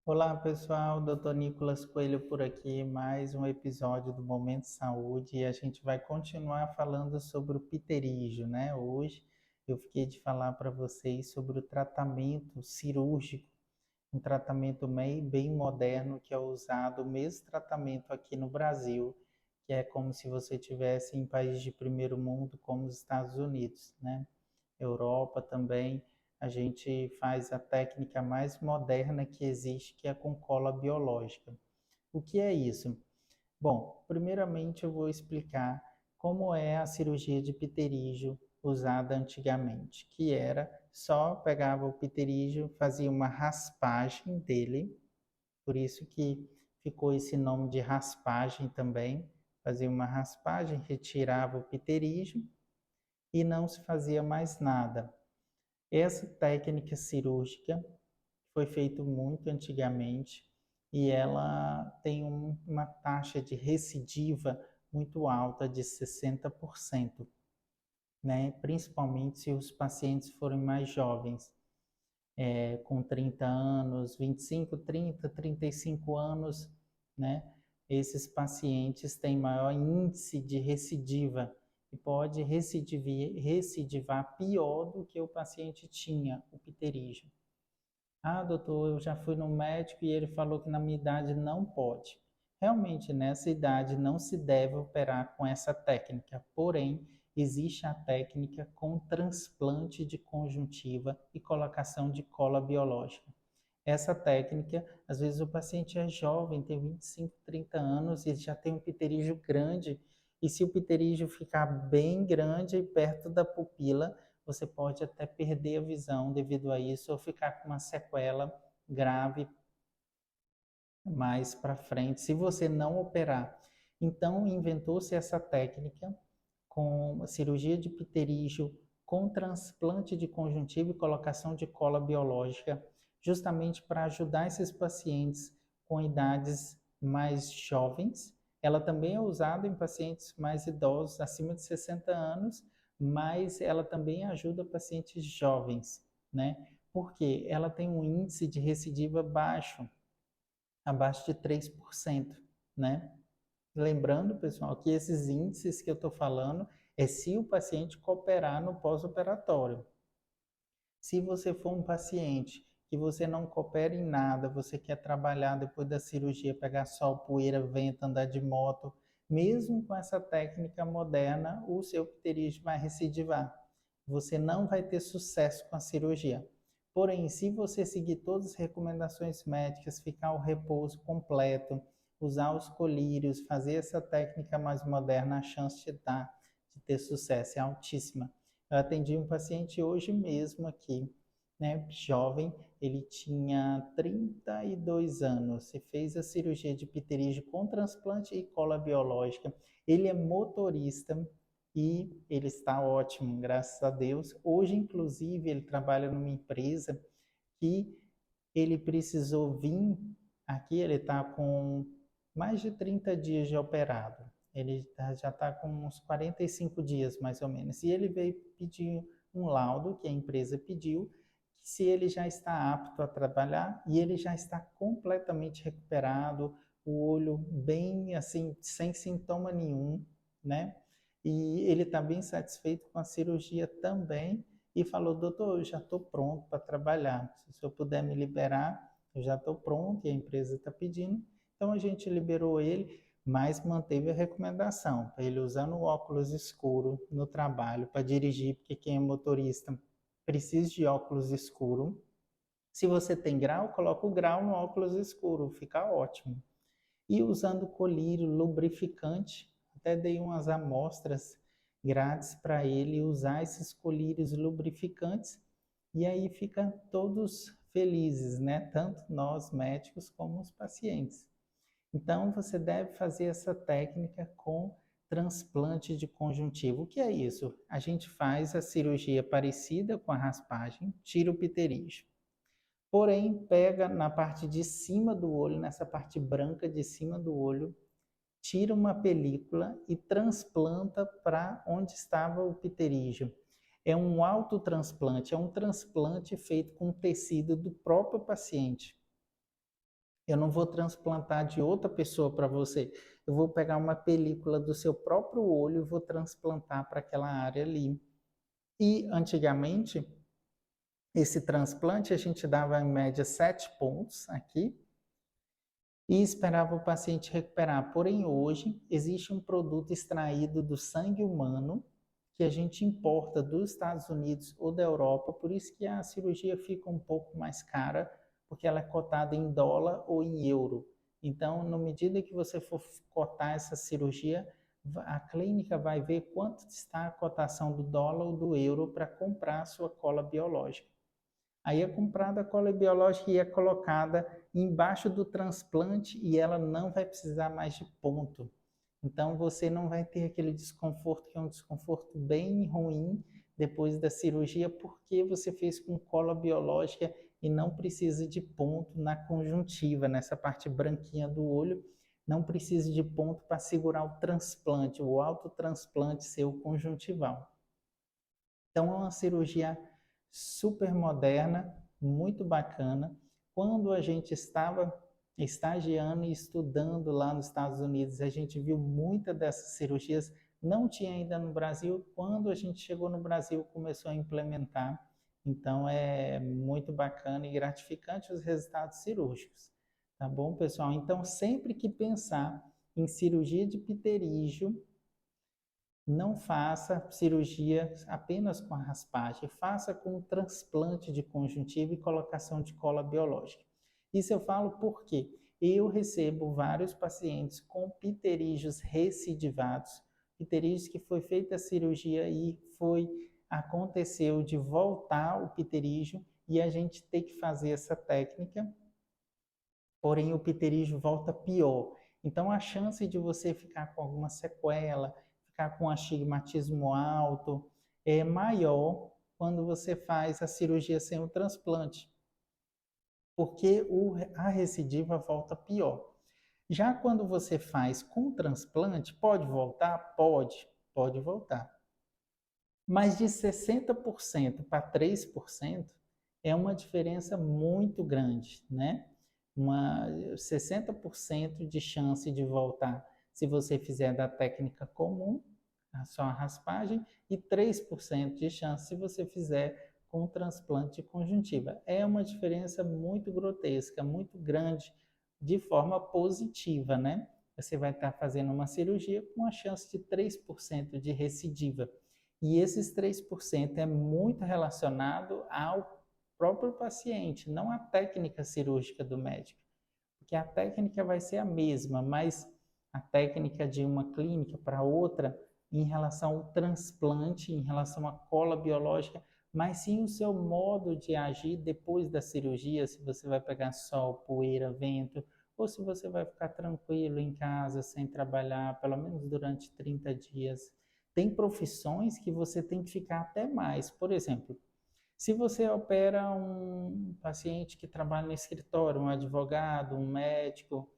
Olá pessoal, Dr. Nicolas Coelho por aqui, mais um episódio do Momento Saúde e a gente vai continuar falando sobre o pterígio, né? Hoje eu fiquei de falar para vocês sobre o tratamento cirúrgico, um tratamento bem moderno que é usado, o mesmo tratamento aqui no Brasil, que é como se você tivesse em países de primeiro mundo, como os Estados Unidos, né? Europa também, a gente faz a técnica mais moderna que existe, que é com cola biológica. O que é isso? Bom, primeiramente eu vou explicar como é a cirurgia de pterígio usada antigamente, que era só pegava o pterígio, fazia uma raspagem dele, por isso que ficou esse nome de raspagem também, fazia uma raspagem, retirava o pterígio e não se fazia mais nada. Essa técnica cirúrgica foi feita muito antigamente e ela tem uma taxa de recidiva muito alta de 60%, né? Principalmente se os pacientes forem mais jovens, com 30 anos, 25, 30, 35 anos, né? Esses pacientes têm maior índice de recidiva e pode recidivar pior do que o paciente tinha o pterígio. Ah, doutor, eu já fui no médico e ele falou que na minha idade não pode. Realmente, nessa idade não se deve operar com essa técnica, porém, existe a técnica com transplante de conjuntiva e colocação de cola biológica. Essa técnica, às vezes o paciente é jovem, tem 25, 30 anos e já tem um pterígio grande, e se o pterígio ficar bem grande perto da pupila, você pode até perder a visão devido a isso ou ficar com uma sequela grave mais para frente, se você não operar. Então, inventou-se essa técnica com cirurgia de pterígio, com transplante de conjuntiva e colocação de cola biológica, justamente para ajudar esses pacientes com idades mais jovens. Ela também é usada em pacientes mais idosos, acima de 60 anos, mas ela também ajuda pacientes jovens, né? Porque ela tem um índice de recidiva baixo, abaixo de 3%, né? Lembrando, pessoal, que esses índices que eu estou falando é se o paciente cooperar no pós-operatório. Se você for um paciente que você não coopera em nada, você quer trabalhar depois da cirurgia, pegar sol, poeira, vento, andar de moto, mesmo com essa técnica moderna, o seu pterígio vai recidivar. Você não vai ter sucesso com a cirurgia. Porém, se você seguir todas as recomendações médicas, ficar o repouso completo, usar os colírios, fazer essa técnica mais moderna, a chance de ter sucesso é altíssima. Eu atendi um paciente hoje mesmo aqui, né, jovem, ele tinha 32 anos e fez a cirurgia de pterígio com transplante e cola biológica. Ele é motorista e ele está ótimo, graças a Deus. Hoje, inclusive, ele trabalha numa empresa que ele precisou vir aqui, ele está com mais de 30 dias de operado. Ele já está com uns 45 dias, mais ou menos. E ele veio pedir um laudo que a empresa pediu, se ele já está apto a trabalhar e ele já está completamente recuperado, o olho bem assim, sem sintoma nenhum, né? E ele está bem satisfeito com a cirurgia também e falou, doutor, eu já estou pronto para trabalhar. Se o senhor puder me liberar, eu já estou pronto e a empresa está pedindo. Então a gente liberou ele, mas manteve a recomendação para ele usando o óculos escuro no trabalho para dirigir, porque quem é motorista precisa de óculos escuro. Se você tem grau, coloca o grau no óculos escuro, fica ótimo. E usando colírio lubrificante, até dei umas amostras grátis para ele usar esses colírios lubrificantes e aí fica todos felizes, né? Tanto nós médicos como os pacientes. Então você deve fazer essa técnica com transplante de conjuntivo. O que é isso? A gente faz a cirurgia parecida com a raspagem, tira o pterígio. Porém, pega na parte de cima do olho, nessa parte branca de cima do olho, tira uma película e transplanta para onde estava o pterígio. É um autotransplante, é um transplante feito com tecido do próprio paciente. Eu não vou transplantar de outra pessoa para você. Eu vou pegar uma película do seu próprio olho e vou transplantar para aquela área ali. E antigamente, esse transplante a gente dava em média 7 pontos aqui e esperava o paciente recuperar. Porém, hoje existe um produto extraído do sangue humano que a gente importa dos Estados Unidos ou da Europa, por isso que a cirurgia fica um pouco mais cara, porque ela é cotada em dólar ou em euro. Então, na medida que você for cotar essa cirurgia, a clínica vai ver quanto está a cotação do dólar ou do euro para comprar a sua cola biológica. Aí é comprada a cola biológica e é colocada embaixo do transplante e ela não vai precisar mais de ponto. Então você não vai ter aquele desconforto, que é um desconforto bem ruim depois da cirurgia, porque você fez com cola biológica e não precisa de ponto na conjuntiva, nessa parte branquinha do olho, não precisa de ponto para segurar o transplante, o autotransplante seu conjuntival. Então é uma cirurgia super moderna, muito bacana. Quando a gente estava estagiando e estudando lá nos Estados Unidos, a gente viu muitas dessas cirurgias, não tinha ainda no Brasil. Quando a gente chegou no Brasil, começou a implementar. Então é muito bacana e gratificante os resultados cirúrgicos. Tá bom, pessoal? Então, sempre que pensar em cirurgia de pterígio, não faça cirurgia apenas com a raspagem, faça com transplante de conjuntiva e colocação de cola biológica. Isso eu falo porque eu recebo vários pacientes com pterígios recidivados, pterígios que foi feita a cirurgia e aconteceu de voltar o pterígio e a gente tem que fazer essa técnica, porém o pterígio volta pior. Então a chance de você ficar com alguma sequela, ficar com astigmatismo alto, é maior quando você faz a cirurgia sem o transplante, porque a recidiva volta pior. Já quando você faz com transplante, pode voltar? Pode voltar. Mas de 60% para 3% é uma diferença muito grande, né? 60% de chance de voltar se você fizer da técnica comum, só a raspagem, e 3% de chance se você fizer com transplante de conjuntiva. É uma diferença muito grotesca, muito grande, de forma positiva, né? Você vai estar fazendo uma cirurgia com a chance de 3% de recidiva. E esses 3% é muito relacionado ao próprio paciente, não à técnica cirúrgica do médico. Porque a técnica vai ser a mesma, mas a técnica de uma clínica para outra, em relação ao transplante, em relação à cola biológica, mas sim o seu modo de agir depois da cirurgia, se você vai pegar sol, poeira, vento, ou se você vai ficar tranquilo em casa, sem trabalhar, pelo menos durante 30 dias. Tem profissões que você tem que ficar até mais. Por exemplo, se você opera um paciente que trabalha no escritório, um advogado, um médico,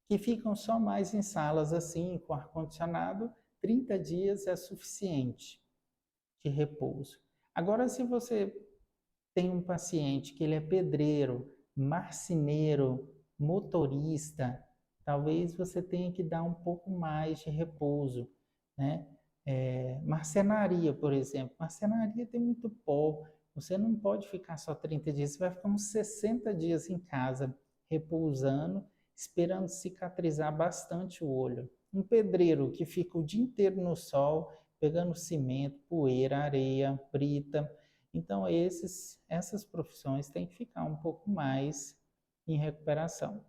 que ficam só mais em salas assim, com ar-condicionado, 30 dias é suficiente de repouso. Agora, se você tem um paciente que ele é pedreiro, marceneiro, motorista, talvez você tenha que dar um pouco mais de repouso, né? Marcenaria, por exemplo. Marcenaria tem muito pó. Você não pode ficar só 30 dias, você vai ficar uns 60 dias em casa, repousando, esperando cicatrizar bastante o olho. Um pedreiro que fica o dia inteiro no sol, pegando cimento, poeira, areia, brita. Então, essas profissões têm que ficar um pouco mais em recuperação.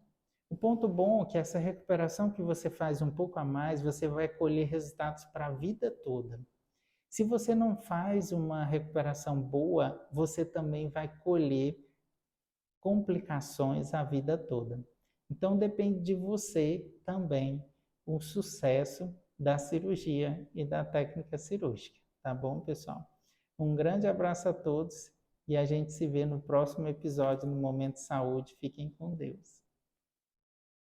O ponto bom é que essa recuperação que você faz um pouco a mais, você vai colher resultados para a vida toda. Se você não faz uma recuperação boa, você também vai colher complicações a vida toda. Então depende de você também o sucesso da cirurgia e da técnica cirúrgica, tá bom, pessoal? Um grande abraço a todos e a gente se vê no próximo episódio no Momento Saúde. Fiquem com Deus.